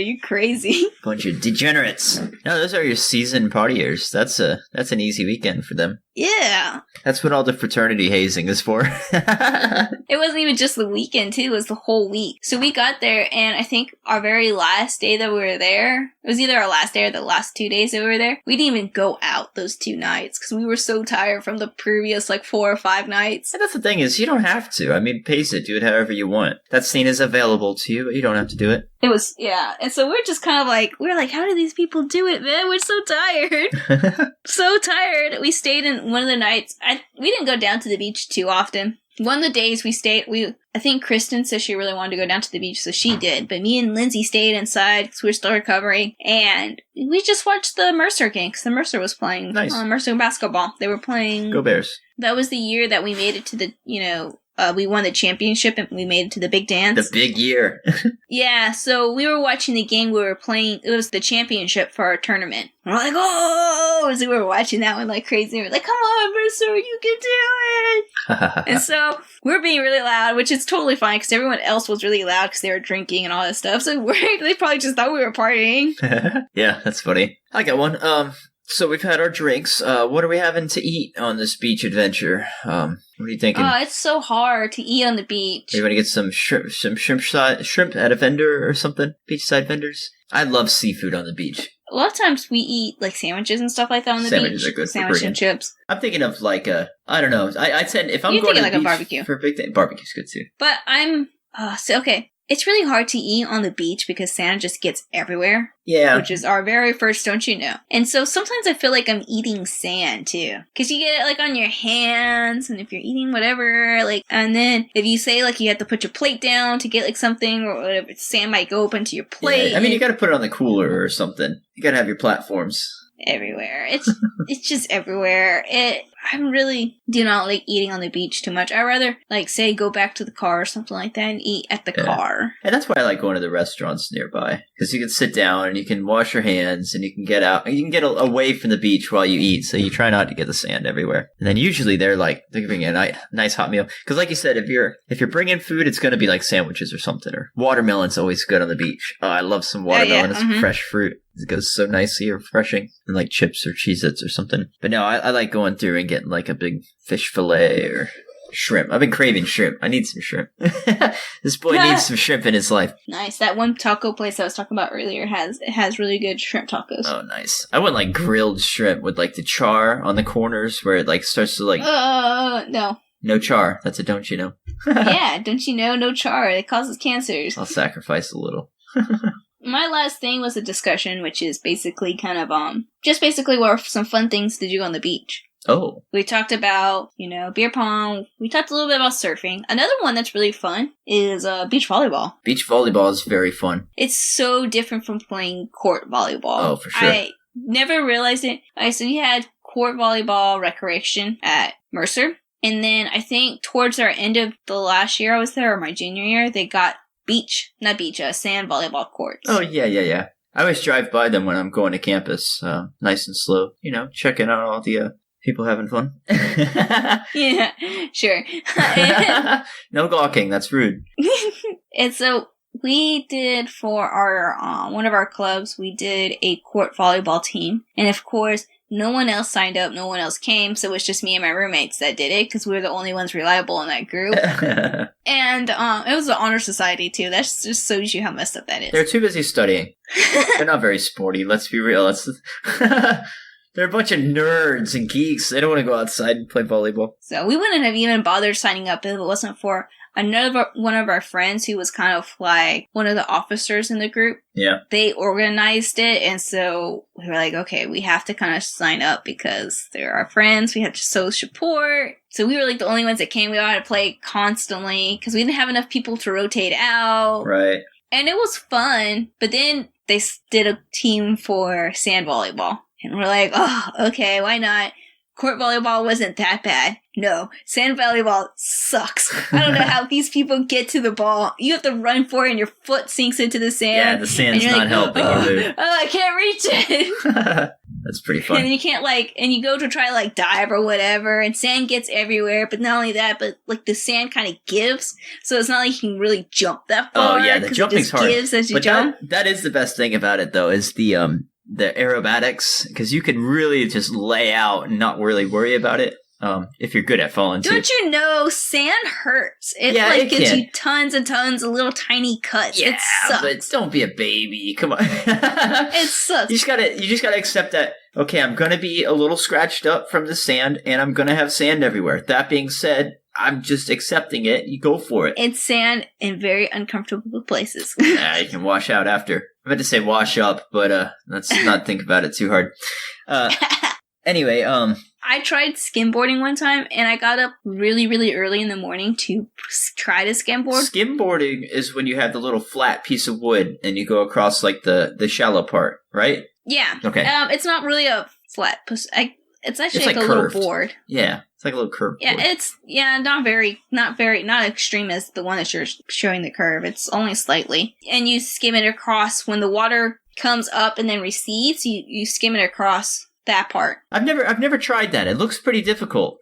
You crazy? Bunch of degenerates. No, those are your seasoned partiers. That's an easy weekend for them. Yeah. That's what all the fraternity hazing is for. It wasn't even just the weekend, too. It was the whole week. So we got there, and I think our very last day that we were there, it was either our last day or the last 2 days that we were there, we didn't even go out those 2 nights because we were so tired from the previous 4 or 5 nights. And that's the thing is, you don't have to. I mean, pace it. Do it however you want. That scene is available to you, but you don't have to do it. It was, yeah. And so we're just kind of we're how do these people do it, man? We're so tired. So tired. We stayed in one of the nights. We didn't go down to the beach too often. One of the days we stayed, I think Kristen said she really wanted to go down to the beach, so she did. But me and Lindsay stayed inside because we were still recovering. And we just watched the Mercer game because the Mercer was playing. Nice. Mercer basketball. They were playing. Go Bears. That was the year that we made it to the, we won the championship and we made it to the big dance. The big year. Yeah, so we were watching the game. We were playing. It was the championship for our tournament. And we're oh! As we were watching that one crazy. We were come on, Mercer, you can do it! And so we're being really loud, which is totally fine because everyone else was really loud because they were drinking and all that stuff. So they probably just thought we were partying. Yeah, that's funny. I got one. So we've had our drinks. What are we having to eat on this beach adventure? What are you thinking? Oh, it's so hard to eat on the beach. You want to get some shrimp at a vendor or something? Beachside vendors? I love seafood on the beach. A lot of times we eat sandwiches and stuff like that on the Sandwiches beach. Are good Sandwich and chips. I'm thinking of I don't know. I said if I'm going to the beach a barbecue. For a big day, barbecue's good too. But okay. It's really hard to eat on the beach because sand just gets everywhere. Yeah. Which is our very first, don't you know? And so sometimes I feel like I'm eating sand too. Because you get it on your hands, and if you're eating whatever, and then if you say you have to put your plate down to get something, or whatever, sand might go up into your plate. Yeah. I mean, you gotta put it on the cooler or something. You gotta have your platforms. Everywhere. It's just everywhere. I really do not like eating on the beach too much. I rather say go back to the car or something like that and eat at the car. And that's why I like going to the restaurants nearby, because you can sit down and you can wash your hands and you can get out and you can get away from the beach while you eat. So you try not to get the sand everywhere. And then usually they're giving a nice hot meal, because like you said, if you're bringing food, it's going to be sandwiches or something, or watermelon's always good on the beach. Oh, I love some watermelon. It's fresh fruit. It goes so nicely refreshing. And chips or Cheez-Its or something. But no, I like going through and getting a big fish fillet or shrimp. I've been craving shrimp. I need some shrimp. This boy needs some shrimp in his life. Nice. That one taco place I was talking about earlier has really good shrimp tacos. Oh, nice. I want grilled shrimp with the char on the corners where it starts to no. No char. That's a don't you know. Yeah, don't you know? No char. It causes cancers. I'll sacrifice a little. My last thing was a discussion, which is basically kind of, just basically what are some fun things to do on the beach. Oh. We talked about, beer pong. We talked a little bit about surfing. Another one that's really fun is beach volleyball. Beach volleyball is very fun. It's so different from playing court volleyball. Oh, for sure. I never realized it. So we had court volleyball recreation at Mercer. And then I think towards our end of the last year I was there, or my junior year, they got sand volleyball courts. Oh, yeah. I always drive by them when I'm going to campus, nice and slow, checking out all the people having fun. Yeah, sure. No gawking, that's rude. And so we did for our one of our clubs, we did a court volleyball team. And of course, no one else signed up, no one else came, so it was just me and my roommates that did it, because we were the only ones reliable in that group. And it was an honor society, too. That just shows you how messed up that is. They're too busy studying. They're not very sporty, let's be real. They're a bunch of nerds and geeks. They don't want to go outside and play volleyball. So we wouldn't have even bothered signing up if it wasn't for one of our friends who was kind of like one of the officers in the group. Yeah. They organized it, and so we were like, okay, we have to kind of sign up because they're our friends. We have to show support. So we were like the only ones that came. We all had to play constantly because we didn't have enough people to rotate out. Right. And it was fun, but then they did a team for sand volleyball. And we're like, oh, okay, why not? Court volleyball wasn't that bad. No, sand volleyball sucks. I don't know how these people get to the ball. You have to run for it and your foot sinks into the sand. Yeah, the sand's not helping you, dude. Oh, I can't reach it. That's pretty fun. And you can't and you go to try like dive or whatever, and sand gets everywhere. But not only that, but like the sand kind of gives, so it's not like you can really jump that far. Oh yeah, the jumping's hard. Gives as you jump. That is the best thing about it, though, is the aerobatics, because you can really just lay out and not really worry about it. If you're good at falling, Don't you know, sand hurts. It gives you tons and tons of little tiny cuts. Yeah, it sucks. but don't be a baby. Come on. It sucks. You just gotta accept that, okay, I'm gonna be a little scratched up from the sand, and I'm gonna have sand everywhere. That being said, I'm just accepting it. You go for it. It's sand in very uncomfortable places. Yeah, you can wash out after. I meant to say wash up, but let's not think about it too hard. Anyway, I tried skimboarding one time, and I got up really, really early in the morning to try to skimboard. Skimboarding is when you have the little flat piece of wood, and you go across like the shallow part, right? Yeah. Okay. It's not really a flat. It's actually like a curved. little board. Yeah, it's like a little curved. Yeah, board. not extreme as the one that you're showing the curve. It's only slightly, and you skim it across when the water comes up and then recedes. You skim it across that part. I've never tried that. It looks pretty difficult.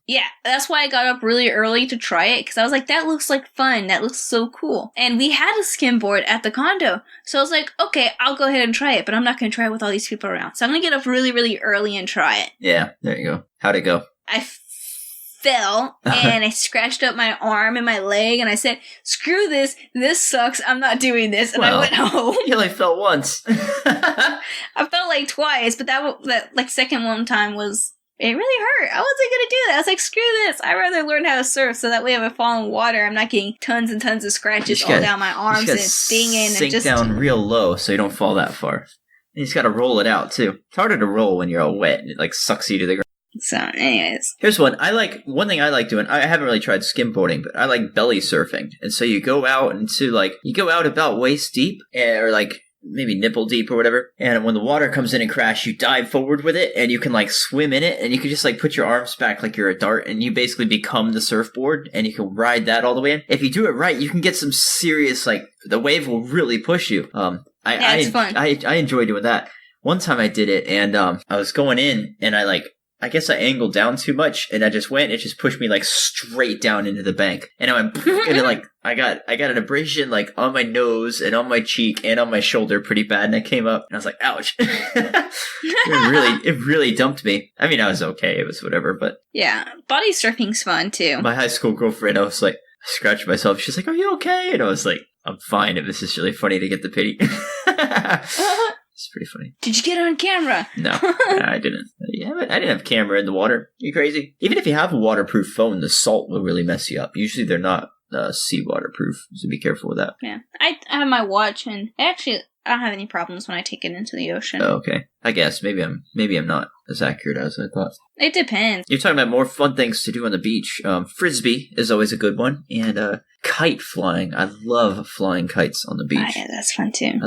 Yeah, that's why I got up really early to try it, because I was like, that looks like fun. That looks so cool. And we had a skimboard at the condo, so I was like, okay, I'll go ahead and try it, but I'm not going to try it with all these people around. So I'm going to get up really, really early and try it. Yeah, there you go. How'd it go? I fell, and I scratched up my arm and my leg, and I said, screw this sucks, I'm not doing this, and I went home. You only fell once. I fell like twice, but that like second one time it really hurt. I wasn't gonna do that. I was like, screw this, I'd rather learn how to surf, so that way if I fall in water, I'm not getting tons and tons of scratches all down my arms and stinging. Sink down real low so you don't fall that far. You just gotta roll it out, too. It's harder to roll when you're all wet, and it like sucks you to the ground. So, anyways. Here's one thing I like doing. I haven't really tried skimboarding, but I like belly surfing. And so you go out about waist deep, or like maybe nipple deep or whatever. And when the water comes in and crash, you dive forward with it, and you can like swim in it, and you can just like put your arms back like you're a dart, and you basically become the surfboard, and you can ride that all the way in. If you do it right, you can get some serious, like, the wave will really push you. It's fun. I enjoy doing that. One time I did it, and I was going in, and I guess I angled down too much, and I just went. It just pushed me like straight down into the bank, and I went, and it, like I got an abrasion like on my nose and on my cheek and on my shoulder pretty bad, and I came up and I was like, ouch! It really dumped me. I mean, I was okay. It was whatever, but yeah, body surfing's fun too. My high school girlfriend, I was like, I scratched myself. She's like, "Are you okay?" And I was like, "I'm fine. If this is really funny to get the pity." It's pretty funny. Did you get on camera? No, I didn't. Yeah, but I didn't have camera in the water. You crazy? Even if you have a waterproof phone, the salt will really mess you up. Usually they're not seawater proof, so be careful with that. Yeah, I have my watch, and I don't have any problems when I take it into the ocean. Oh, okay. I guess maybe I'm not as accurate as I thought. It depends. You're talking about more fun things to do on the beach. Frisbee is always a good one, and kite flying. I love flying kites on the beach. Oh, yeah, that's fun too.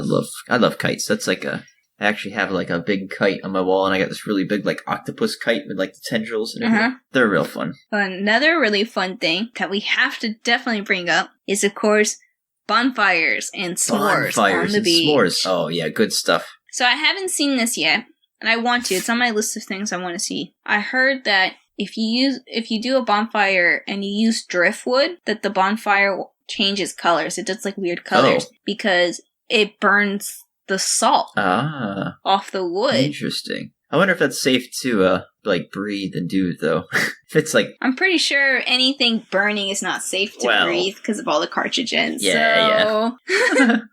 I love kites. That's like I actually have like a big kite on my wall, and I got this really big like octopus kite with like the tendrils and everything. Uh-huh. They're real fun. Another really fun thing that we have to definitely bring up is, of course, bonfires and s'mores on the beach. S'mores. Oh yeah, good stuff. So I haven't seen this yet, and I want to. It's on my list of things I want to see. I heard that if you do a bonfire and you use driftwood, that the bonfire changes colors. It does like weird colors because it burns the salt off the wood. Interesting. I wonder if that's safe to like breathe and do though. If it's like I'm pretty sure anything burning is not safe to breathe because of all the carcinogens. Yeah.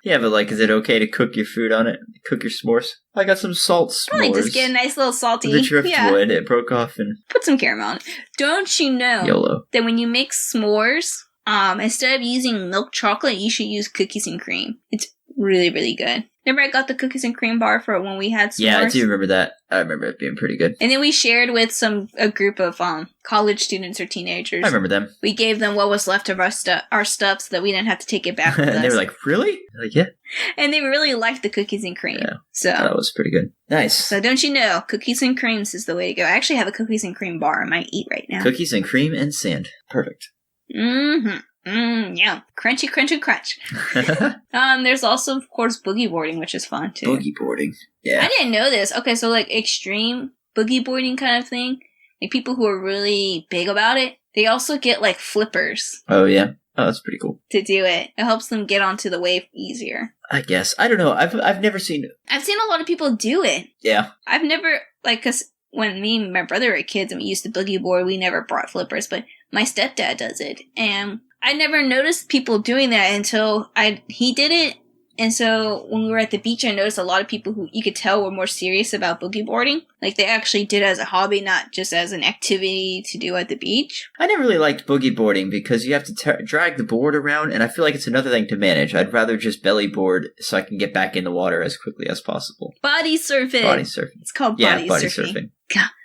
Yeah, but like, is it okay to cook your food on it? Cook your s'mores? I got some salt s'mores. Probably just get a nice little salty. The driftwood, it broke off and put some caramel on it. Don't you know YOLO. that when you make s'mores, instead of using milk chocolate, you should use cookies and cream. It's really, really good. Remember I got the cookies and cream bar for when we had s'mores? Yeah, I do remember that. I remember it being pretty good. And then we shared with a group of college students or teenagers. I remember them. We gave them what was left of our stuff so that we didn't have to take it back with us. And they were like, really? Like, yeah. And they really liked the cookies and cream. Yeah, so that was pretty good. Nice. So don't you know, cookies and creams is the way to go. I actually have a cookies and cream bar I might eat right now. Cookies and cream and sand. Perfect. Mm-hmm. Yeah. Crunchy, crunchy, crunch. There's also, of course, boogie boarding, which is fun, too. Boogie boarding. Yeah. I didn't know this. Okay, so, like, extreme boogie boarding kind of thing, like, people who are really big about it, they also get, like, flippers. Oh, yeah? Oh, that's pretty cool. To do it. It helps them get onto the wave easier. I guess. I don't know. I've never seen... I've seen a lot of people do it. Yeah. I've never, like, because when me and my brother were kids and we used to boogie board, we never brought flippers, but my stepdad does it, and I never noticed people doing that until he did it. And so when we were at the beach, I noticed a lot of people who you could tell were more serious about boogie boarding. Like they actually did it as a hobby, not just as an activity to do at the beach. I never really liked boogie boarding because you have to drag the board around, and I feel like it's another thing to manage. I'd rather just belly board so I can get back in the water as quickly as possible. Body surfing. Body surfing. It's called body surfing.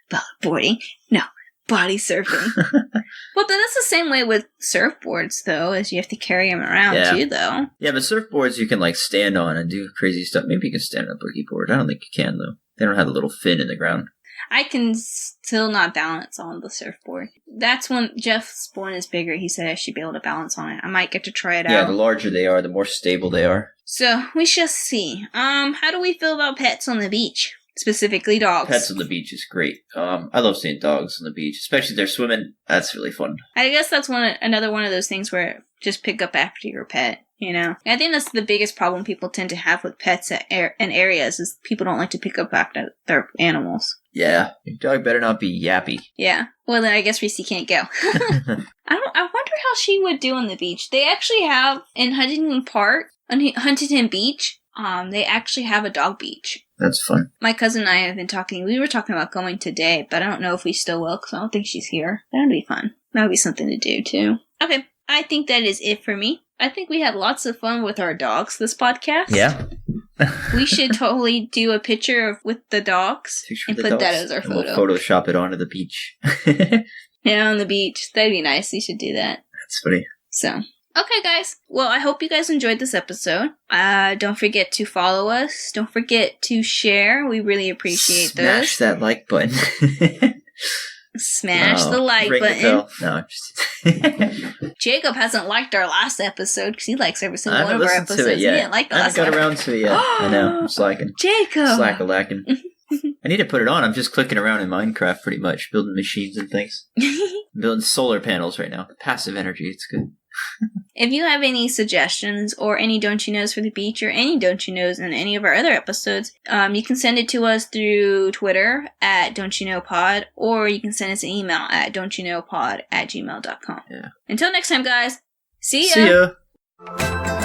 Belly boarding. No. Body surfing. Well, but that's the same way with surfboards, though, as you have to carry them around, too, though. Yeah, but surfboards you can, like, stand on and do crazy stuff. Maybe you can stand on a boogie board. I don't think you can, though. They don't have a little fin in the ground. I can still not balance on the surfboard. That's when Jeff's one is bigger. He said I should be able to balance on it. I might get to try it out. Yeah, the larger they are, the more stable they are. So, we shall see. How do we feel about pets on the beach? Specifically dogs. Pets on the beach is great. I love seeing dogs on the beach, especially if they're swimming. That's really fun. I guess that's another one of those things where just pick up after your pet, you know? And I think that's the biggest problem people tend to have with pets in areas is people don't like to pick up after their animals. Yeah, your dog better not be yappy. Yeah. Well, then I guess Reese can't go. I wonder how she would do on the beach. They actually have, in Huntington Beach, they actually have a dog beach. That's fun. My cousin and I have been talking. We were talking about going today, but I don't know if we still will because I don't think she's here. That'd be fun. That would be something to do, too. Okay. I think that is it for me. I think we had lots of fun with our dogs this podcast. Yeah. We should totally do a picture with the dogs and put that as our photo. We'll Photoshop it onto the beach. Yeah, on the beach. That'd be nice. You should do that. That's funny. So... Okay, guys. Well, I hope you guys enjoyed this episode. Don't forget to follow us. Don't forget to share. We really appreciate those. Smash that like button. Smash the like button. No, I'm just... Jacob hasn't liked our last episode because he likes every single one of our episodes. He didn't like the last one. I haven't got around to it yet. I know. I'm slacking. Jacob! Slack-a-lacking. I need to put it on. I'm just clicking around in Minecraft pretty much, building machines and things. I'm building solar panels right now. Passive energy. It's good. If you have any suggestions or any Don't You Knows for the beach or any Don't You Knows in any of our other episodes, you can send it to us through Twitter at Don't You Know Pod, or you can send us an email at don'tyouknowpod@gmail.com. Yeah. Until next time, guys. See ya! See ya!